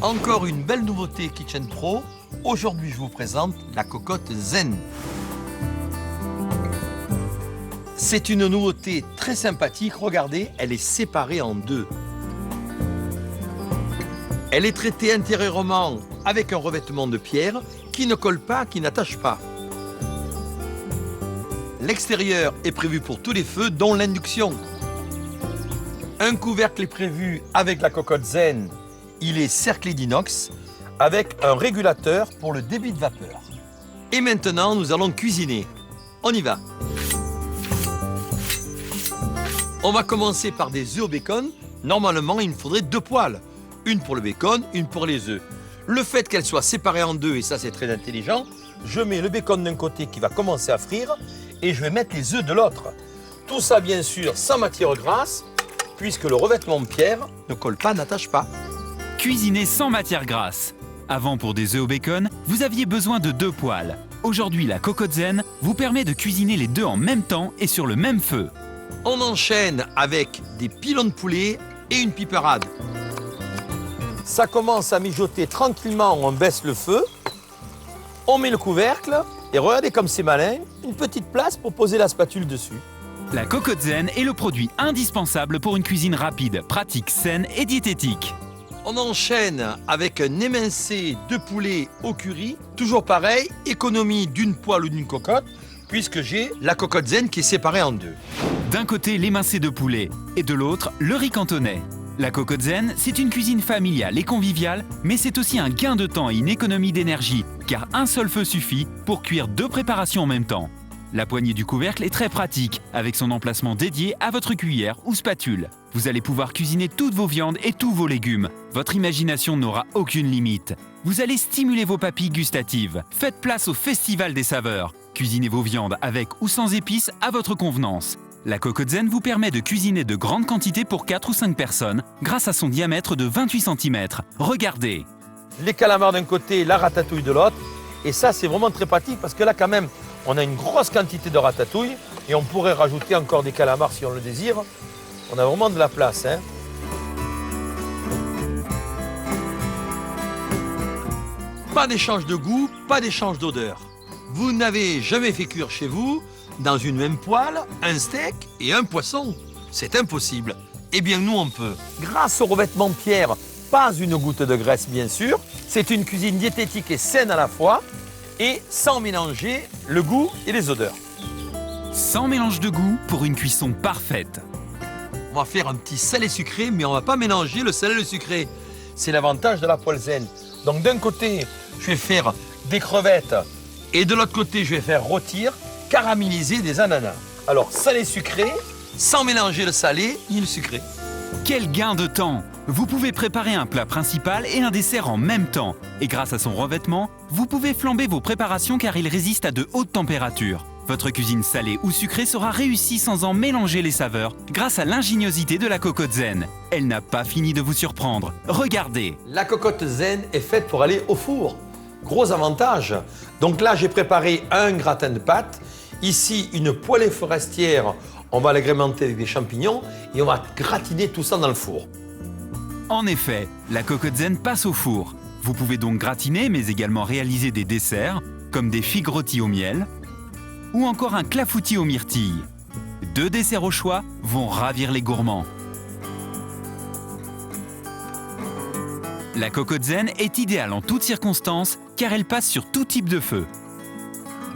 Encore une belle nouveauté Kitchen Pro. Aujourd'hui, je vous présente la cocotte Zen. C'est une nouveauté très sympathique. Regardez, elle est séparée en deux. Elle est traitée intérieurement avec un revêtement de pierre qui ne colle pas, qui n'attache pas. L'extérieur est prévu pour tous les feux, dont l'induction. Un couvercle est prévu avec la cocotte Zen. Il est cerclé d'inox avec un régulateur pour le débit de vapeur. Et maintenant, nous allons cuisiner. On y va. On va commencer par des œufs au bacon. Normalement, il me faudrait 2 poêles. Une pour le bacon, une pour les œufs. Le fait qu'elles soient séparées en deux, et ça c'est très intelligent, je mets le bacon d'un côté qui va commencer à frire et je vais mettre les œufs de l'autre. Tout ça bien sûr sans matière grasse, puisque le revêtement de pierre ne colle pas, n'attache pas. Cuisiner sans matière grasse. Avant, pour des œufs au bacon, vous aviez besoin de 2 poêles. Aujourd'hui, la cocotte Zen vous permet de cuisiner les deux en même temps et sur le même feu. On enchaîne avec des pilons de poulet et une piperade. Ça commence à mijoter tranquillement, on baisse le feu, on met le couvercle et regardez comme c'est malin, une petite place pour poser la spatule dessus. La cocotte Zen est le produit indispensable pour une cuisine rapide, pratique, saine et diététique. On enchaîne avec un émincé de poulet au curry. Toujours pareil, économie d'une poêle ou d'une cocotte, puisque j'ai la cocotte Zen qui est séparée en deux. D'un côté, l'émincé de poulet et de l'autre, le riz cantonais. La cocotte Zen, c'est une cuisine familiale et conviviale, mais c'est aussi un gain de temps et une économie d'énergie, car un seul feu suffit pour cuire 2 préparations en même temps. La poignée du couvercle est très pratique, avec son emplacement dédié à votre cuillère ou spatule. Vous allez pouvoir cuisiner toutes vos viandes et tous vos légumes. Votre imagination n'aura aucune limite. Vous allez stimuler vos papilles gustatives. Faites place au festival des saveurs. Cuisinez vos viandes avec ou sans épices à votre convenance. La cocotte Zen vous permet de cuisiner de grandes quantités pour 4 ou 5 personnes grâce à son diamètre de 28 cm. Regardez. Les calamars d'un côté, la ratatouille de l'autre. Et ça, c'est vraiment très pratique parce que là, quand même, on a une grosse quantité de ratatouille et on pourrait rajouter encore des calamars si on le désire. On a vraiment de la place, hein. Pas d'échange de goût, pas d'échange d'odeur. Vous n'avez jamais fait cuire chez vous, dans une même poêle, un steak et un poisson. C'est impossible. Eh bien, nous, on peut. Grâce au revêtement de pierre, pas une goutte de graisse, bien sûr. C'est une cuisine diététique et saine à la fois, et sans mélanger le goût et les odeurs. Sans mélange de goût pour une cuisson parfaite. On va faire un petit salé sucré, mais on ne va pas mélanger le salé et le sucré. C'est l'avantage de la poêle Zen. Donc d'un côté, je vais faire des crevettes, et de l'autre côté, je vais faire rôtir, caraméliser des ananas. Alors salé sucré, sans mélanger le salé ni le sucré. Quel gain de temps! Vous pouvez préparer un plat principal et un dessert en même temps. Et grâce à son revêtement, vous pouvez flamber vos préparations car il résiste à de hautes températures. Votre cuisine salée ou sucrée sera réussie sans en mélanger les saveurs grâce à l'ingéniosité de la cocotte Zen. Elle n'a pas fini de vous surprendre. Regardez! La cocotte Zen est faite pour aller au four. Gros avantage. Donc là, j'ai préparé un gratin de pâtes. Ici, une poêlée forestière. On va l'agrémenter avec des champignons et on va gratiner tout ça dans le four. En effet, la cocotte Zen passe au four. Vous pouvez donc gratiner, mais également réaliser des desserts, comme des figues rôties au miel, ou encore un clafoutis aux myrtilles. 2 desserts au choix vont ravir les gourmands. La cocotte Zen est idéale en toutes circonstances, car elle passe sur tout type de feu.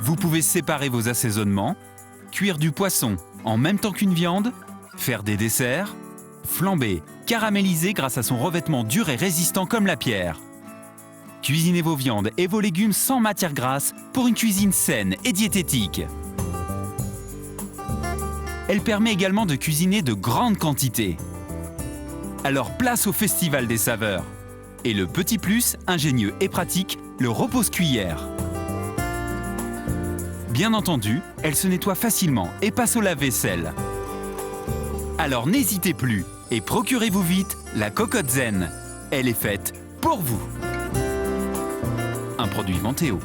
Vous pouvez séparer vos assaisonnements, cuire du poisson en même temps qu'une viande, faire des desserts, flamber, caraméliser grâce à son revêtement dur et résistant comme la pierre. Cuisinez vos viandes et vos légumes sans matière grasse pour une cuisine saine et diététique. Elle permet également de cuisiner de grandes quantités. Alors place au festival des saveurs. Et le petit plus, ingénieux et pratique, le repose-cuillère. Bien entendu, elle se nettoie facilement et passe au lave-vaisselle. Alors n'hésitez plus et procurez-vous vite la cocotte Zen. Elle est faite pour vous. Un produit Vanteo.